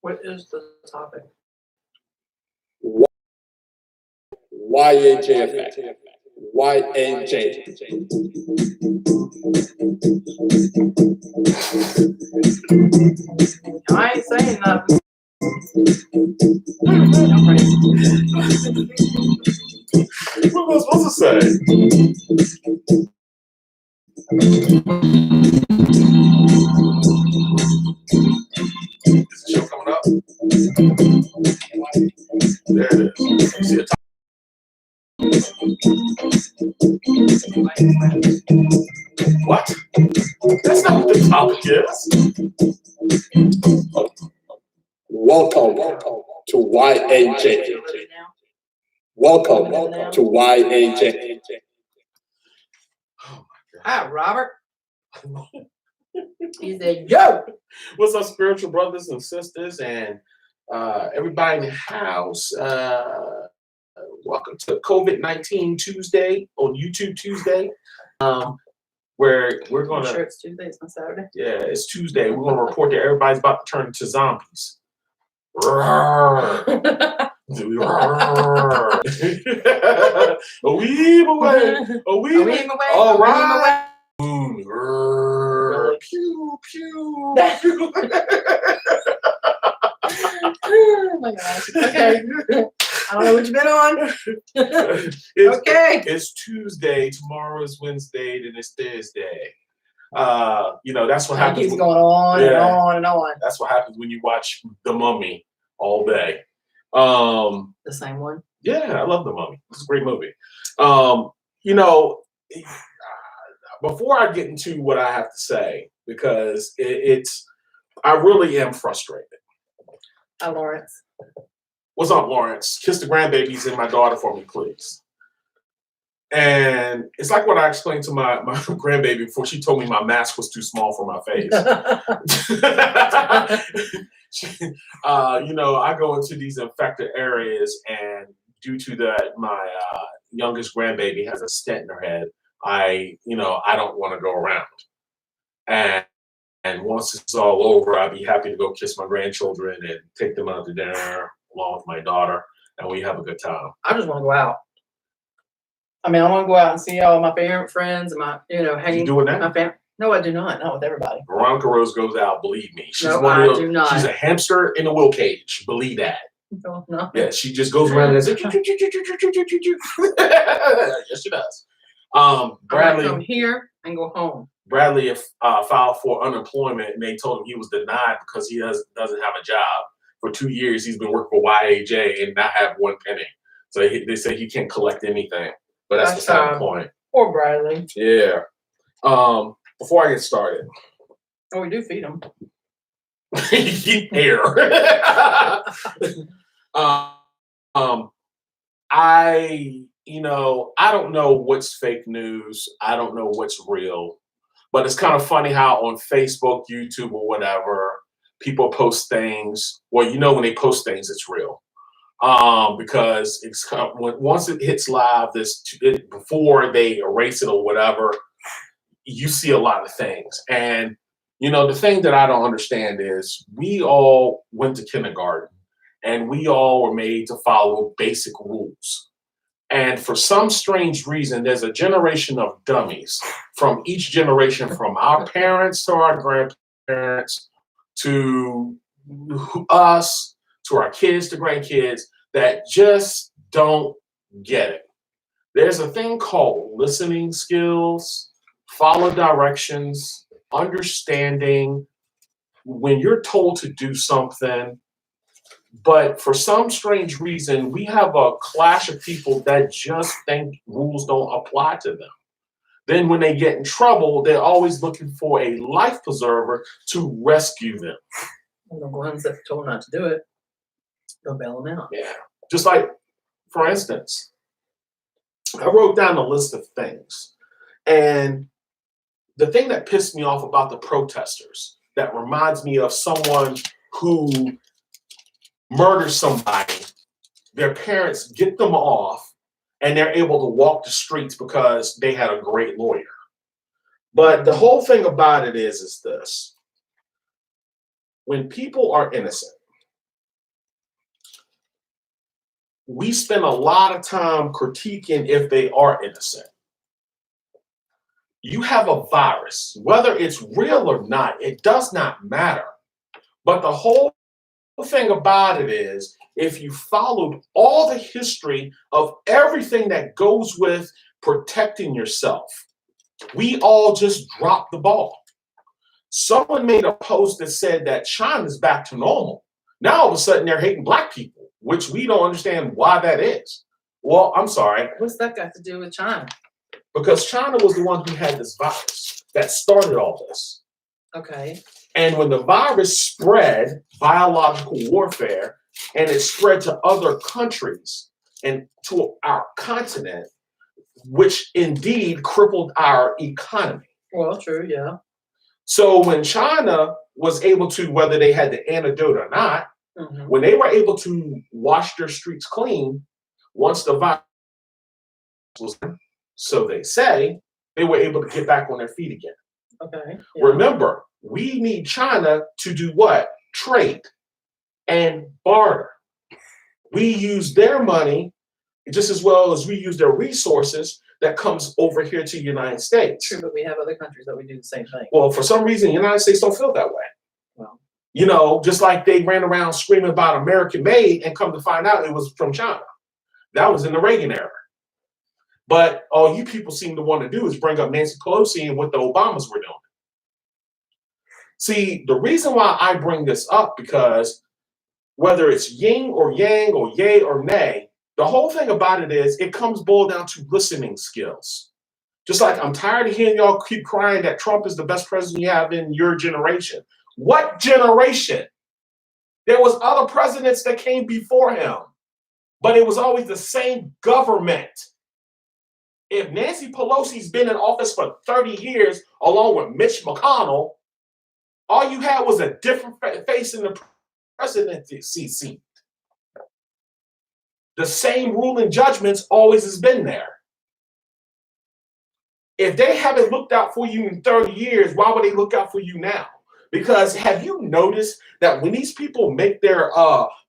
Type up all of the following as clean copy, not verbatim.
What is the topic? YAJ effect. YAJ. I ain't saying nothing. What was I supposed to say? Is the show coming up? There it is. You see a top. What? That's not what the topic is. Welcome to YAJ. Welcome to YAJ. Oh my Hi, God. Robert. He said, yo. What's up, spiritual brothers and sisters, and everybody in the house? Welcome to COVID-19 Tuesday on YouTube Tuesday, where we're I'm gonna. sure it's Tuesday, it's not Saturday. Yeah, it's Tuesday. We're gonna report that everybody's about to turn into zombies. Roar. Roar. A weeb away. A weeb away. All right. Roar. Pew pew. Pew. Oh my gosh. Okay. I don't know what you've been on. Okay. It's Tuesday. Tomorrow is Wednesday. Then it's Thursday. That's what It happens. keeps going on and on and on. That's what happens when you watch The Mummy all day. The same one. Yeah, I love The Mummy. It's a great movie. Before I get into what I have to say, because I really am frustrated. Hi, Lawrence. What's up, Lawrence? Kiss the grandbabies and my daughter for me, please. And it's like what I explained to my grandbaby before she told me my mask was too small for my face. I go into these infected areas, and due to that, my youngest grandbaby has a stent in her head. I don't want to go around. And once it's all over, I'd be happy to go kiss my grandchildren and take them out to dinner along with my daughter, and we have a good time. I just want to go out. I mean, I want to go out and see all my parent friends and my, hanging. You doing that? My family. No, I do not. Not with everybody. Veronica Rose goes out. Believe me, she's No, one I of those. do not. She's a hamster in a wheel cage. Believe that. No. Yeah, she just goes around and says, yes, she does. Bradley, I come here and go home. Bradley filed for unemployment, and they told him he was denied because he doesn't have a job. For 2 years, he's been working for YAJ and not have one penny. So they say he can't collect anything. But that's beside the point. Poor Bradley. Yeah. Before I get started. Oh, we do feed him. Air. I don't know what's fake news. I don't know what's real. But it's kind of funny how on Facebook, YouTube, or whatever, people post things. Well, when they post things, it's real. Because it's kind of, once it hits live, before they erase it or whatever, you see a lot of things. And the thing that I don't understand is we all went to kindergarten and we all were made to follow basic rules. And for some strange reason, there's a generation of dummies from each generation, from our parents to our grandparents to us to our kids to grandkids, that just don't get it. There's a thing called listening skills, follow directions, understanding when you're told to do something. But for some strange reason, we have a clash of people that just think rules don't apply to them. Then when they get in trouble, they're always looking for a life preserver to rescue them. And the ones that told not to do it, they'll bail them out. Yeah. Just like, for instance, I wrote down a list of things. And the thing that pissed me off about the protesters, that reminds me of someone who murders somebody, their parents get them off, and they're able to walk the streets because they had a great lawyer. But the whole thing about it is this. When people are innocent, we spend a lot of time critiquing if they are innocent. You have a virus, whether it's real or not, it does not matter. But the whole thing about it is, if you followed all the history of everything that goes with protecting yourself, we all just dropped the ball. Someone made a post that said that China's back to normal. Now all of a sudden they're hating black people, which we don't understand why that is. Well, I'm sorry. What's that got to do with China? Because China was the one who had this virus that started all this. Okay. And when the virus spread, biological warfare, and it spread to other countries and to our continent, which indeed crippled our economy. Well, true, yeah. So when China was able to, whether they had the antidote or not, Mm-hmm. when they were able to wash their streets clean, once the virus was, so they say, they were able to get back on their feet again. Okay. Yeah. Remember, we need China to do what? Trade and barter. We use their money just as well as we use their resources that comes over here to the United States. True, but we have other countries that we do the same thing. Well, for some reason, the United States don't feel that way. Well, You know, just like they ran around screaming about American made and come to find out it was from China. That was in the Reagan era. But all you people seem to want to do is bring up Nancy Pelosi and what the Obamas were doing. See, the reason why I bring this up, because whether it's yin or yang or yay or nay, the whole thing about it is it comes boiled down to listening skills. Just like I'm tired of hearing y'all keep crying that Trump is the best president you have in your generation. What generation? There was other presidents that came before him, but it was always the same government. If Nancy Pelosi's been in office for 30 years, along with Mitch McConnell, all you had was a different face in the presidency seat. The same ruling judgments always has been there. If they haven't looked out for you in 30 years, why would they look out for you now? Because have you noticed that when these people make their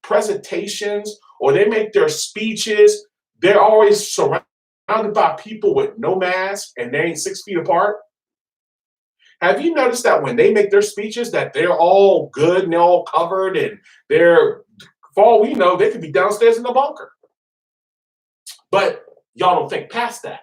presentations or they make their speeches, they're always surrounded by people with no mask and they ain't 6 feet apart? Have you noticed that when they make their speeches that they're all good and they're all covered and they're, for all we know, they could be downstairs in the bunker. But y'all don't think past that.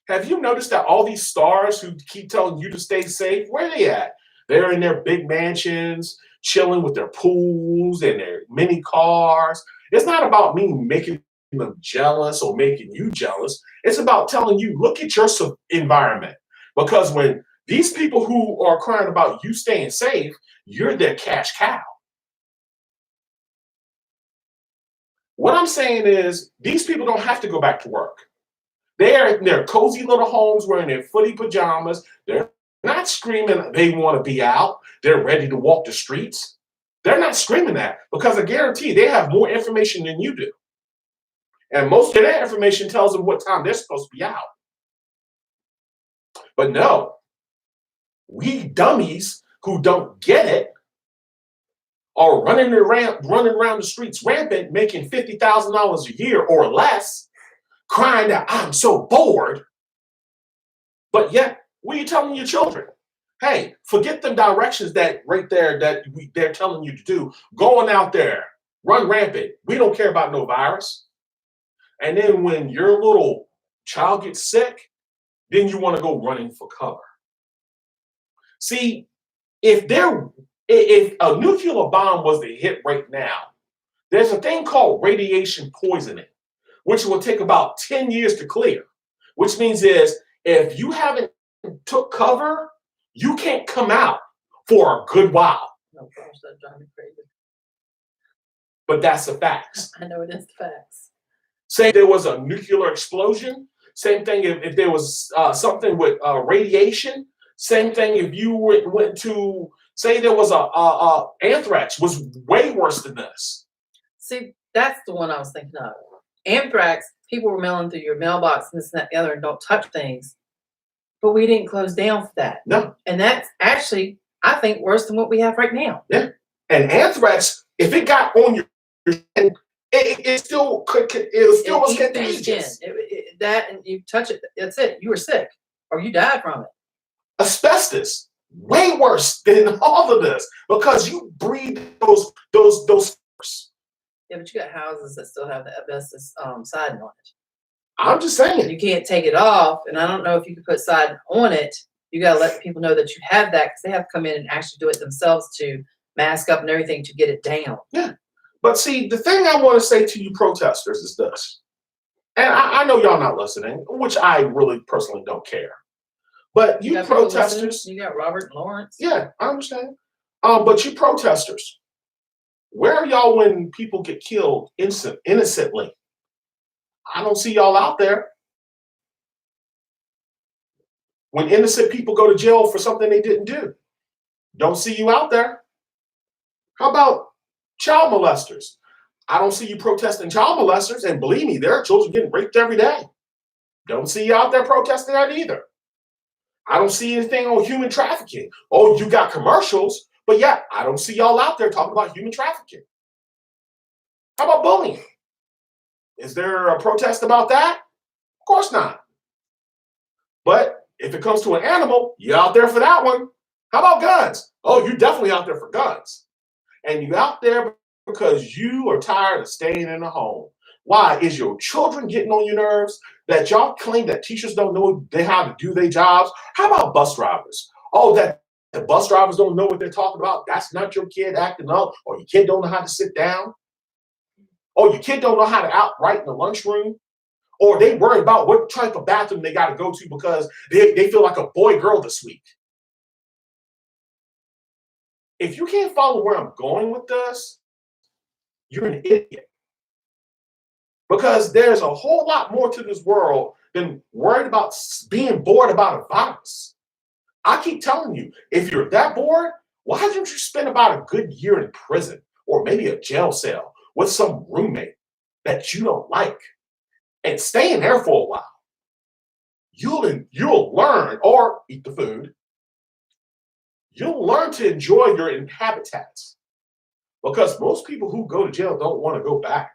Have you noticed that all these stars who keep telling you to stay safe, where are they at? They're in their big mansions, chilling with their pools and their mini cars. It's not about me making them jealous or making you jealous. It's about telling you, look at your environment. Because when these people who are crying about you staying safe, you're their cash cow. What I'm saying is these people don't have to go back to work. They're in their cozy little homes wearing their footy pajamas. They're not screaming they want to be out. They're ready to walk the streets. They're not screaming that because I guarantee they have more information than you do. And most of that information tells them what time they're supposed to be out. But no, we dummies who don't get it are running around the streets rampant, making $50,000 a year or less, crying that I'm so bored. But yet, what are you telling your children? Hey, forget the directions that right there that they're telling you to do. Going out there, run rampant. We don't care about no virus. And then when your little child gets sick, then you want to go running for cover. See, if a nuclear bomb was to hit right now, there's a thing called radiation poisoning, which will take about 10 years to clear. Which means is if you haven't took cover, you can't come out for a good while. No, gosh, that drives me crazy. But that's the facts. I know it is the facts. Say there was a nuclear explosion. Same thing if there was something with radiation. Same thing if you went to, say there was a anthrax was way worse than this. See, that's the one I was thinking of. Anthrax, people were mailing through your mailbox and this and that and the other and don't touch things. But we didn't close down for that. No. And that's actually, I think, worse than what we have right now. Yeah. And anthrax, if it got on your skin it still was eats through your contagious. skin. That and you touch it, that's it. You were sick, or you died from it. Asbestos, way worse than all of this because you breathe those. Yeah, but you got houses that still have the asbestos siding on it. I'm just saying. You can't take it off, and I don't know if you can put siding on it. You got to let people know that you have that because they have to come in and actually do it themselves to mask up and everything to get it down. Yeah. But see, the thing I want to say to you protesters is this, and I know y'all not listening, which I really personally don't care. But you got people protesters, listening. You got Robert and Lawrence. yeah, I understand. But you protesters, where are y'all when people get killed innocently? I don't see y'all out there. When innocent people go to jail for something they didn't do, don't see you out there. How about child molesters? I don't see you protesting child molesters, and believe me, there are children getting raped every day. Don't see you out there protesting that either. I don't see anything on human trafficking. Oh, you got commercials, but yeah, I don't see y'all out there talking about human trafficking. How about bullying? Is there a protest about that? Of course not. But if it comes to an animal, you're out there for that one. How about guns? Oh, you're definitely out there for guns. And you're out there because you are tired of staying in the home. Why? Is your children getting on your nerves that y'all claim that teachers don't know how to do their jobs? How about bus drivers? Oh, that the bus drivers don't know what they're talking about. That's not your kid acting up, or your kid don't know how to sit down, or your kid don't know how to outright in the lunchroom, or they worry about what type of bathroom they got to go to because they feel like a boy-girl this week. If you can't follow where I'm going with this, you're an idiot. Because there's a whole lot more to this world than worried about being bored about a virus. I keep telling you, if you're that bored, why don't you spend about a good year in prison or maybe a jail cell with some roommate that you don't like and stay in there for a while? You'll learn, or eat the food. You'll learn to enjoy your habitats. Because most people who go to jail don't want to go back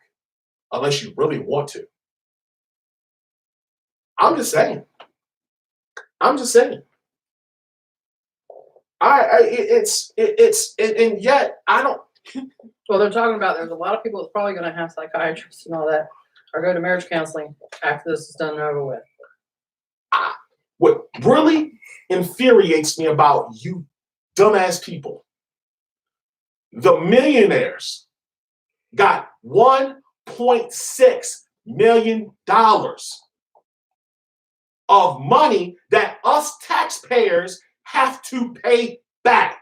unless you really want to. I'm just saying. And yet I don't. Well, they're talking about there's a lot of people that's probably going to have psychiatrists and all that, or go to marriage counseling after this is done and over with. What really infuriates me about you dumbass people, the millionaires got $1.6 million of money that us taxpayers have to pay back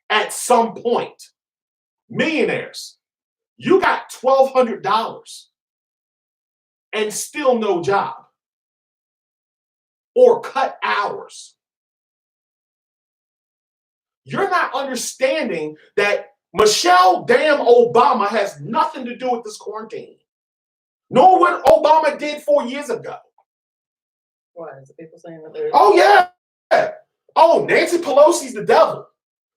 at some point. Millionaires, you got $1,200 and still no job or cut hours. You're not understanding that Michelle damn Obama has nothing to do with this quarantine. Nor what Obama did 4 years ago. Why is the people saying that there's? Oh yeah. Oh, Nancy Pelosi's the devil.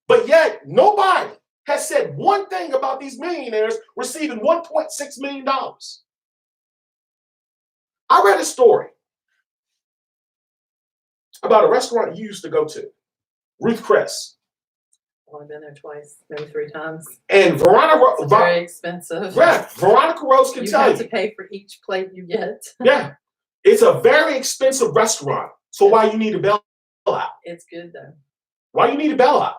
But yet nobody has said one thing about these millionaires receiving $1.6 million. I read a story about a restaurant you used to go to, Ruth Chris. I've only been there twice, maybe 3 times. And It's very expensive. Yeah, Veronica Rose can tell you. You have to pay for each plate you get. Yeah, it's a very expensive restaurant. So why you need a bailout? It's good though. Why you need a bailout?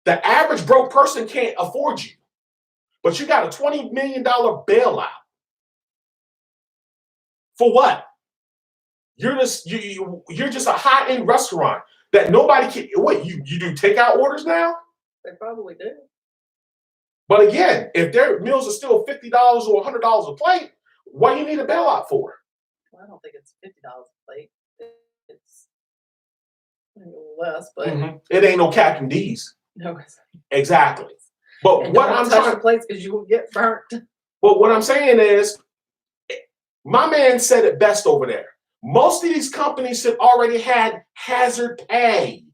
The average broke person can't afford you, but you got a $20 million bailout. For what? You're just a high-end restaurant that nobody can. What you do takeout orders now? They probably do. But again, if their meals are still $50 or $100 a plate, what do you need a bailout for? Well, I don't think it's $50 a plate. It's a little less, but It ain't no Captain D's. no, it's Exactly. But and what don't I'm touch trying, the plates because you will get burnt. but what I'm saying is, my man said it best over there. Most of these companies should already had hazard pay.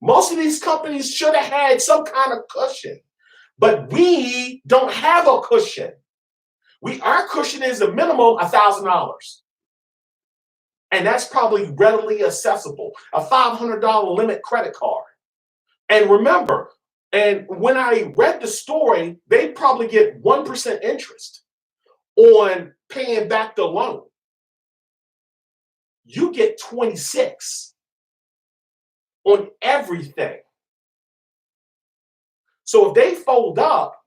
Most of these companies should have had some kind of cushion. But we don't have a cushion. Our cushion is a minimum $1,000. And that's probably readily accessible. A $500 limit credit card. And remember, and when I read the story, they probably get 1% interest on paying back the loan. You get 26 on everything. So if they fold up,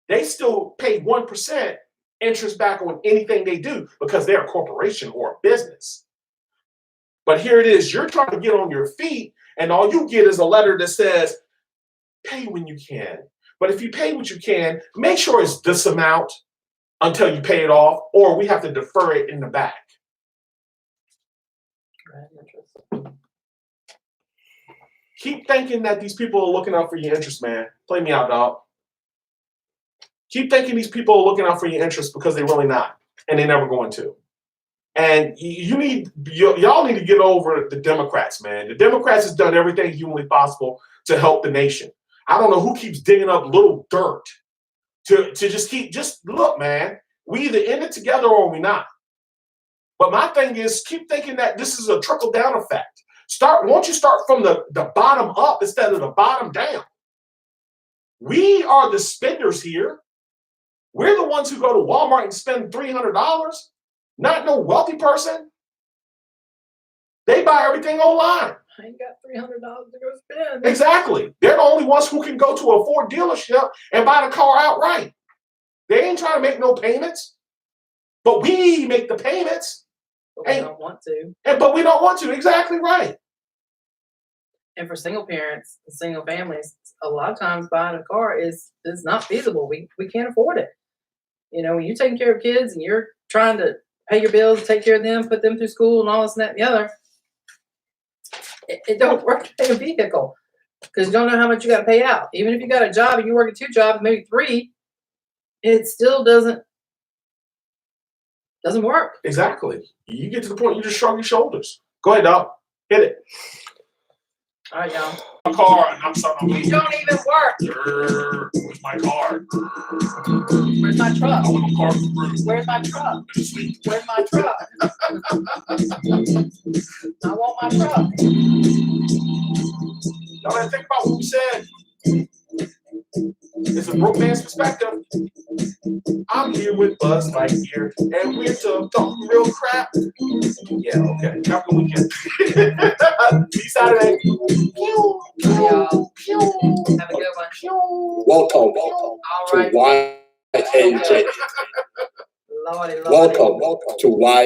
they still pay 1% interest back on anything they do because they're a corporation or a business. But here it is, you're trying to get on your feet, and all you get is a letter that says, pay when you can. But if you pay what you can, make sure it's this amount until you pay it off, or we have to defer it in the back. Keep thinking that these people are looking out for your interest, man. Play me out, dog. Keep thinking these people are looking out for your interest because they're really not, and they're never going to. And y'all need to get over the Democrats, man. The Democrats has done everything humanly possible to help the nation. I don't know who keeps digging up little dirt to just look, man. We either in it together or we not. But my thing is, keep thinking that this is a trickle down effect. Won't you start from the bottom up instead of the bottom down? We are the spenders here. We're the ones who go to Walmart and spend $300. Not no wealthy person. They buy everything online. I ain't got $300 to go spend. Exactly. They're the only ones who can go to a Ford dealership and buy the car outright. They ain't trying to make no payments. But we make the payments. But we don't want to. But we don't want to. Exactly right. And for single parents, single families, a lot of times buying a car is not feasible. We can't afford it. You know, when you're taking care of kids and you're trying to pay your bills, take care of them, put them through school and all this and that and the other, it don't work to pay a vehicle because you don't know how much you got to pay out. Even if you got a job and you work at 2 jobs, maybe 3, it still doesn't work. Exactly. You get to the point, you just shrug your shoulders. Go ahead, dog. Hit it. All right, y'all. My car, and I'm starting to You don't even work. Where's my car? Where's my truck? I want my car to the Where's my truck? roof. Where's my truck? I want my truck. Y'all gotta think about what we said. It's a broke man's perspective. I'm here with Buzz Lightyear, and we're talking real crap. Yeah, okay. Have a good weekend. See Saturday. Pew, Y'all. pew, Have a good one. pew. Welcome All to right. YAJ. Lordy, Lordy. Welcome to YAJ.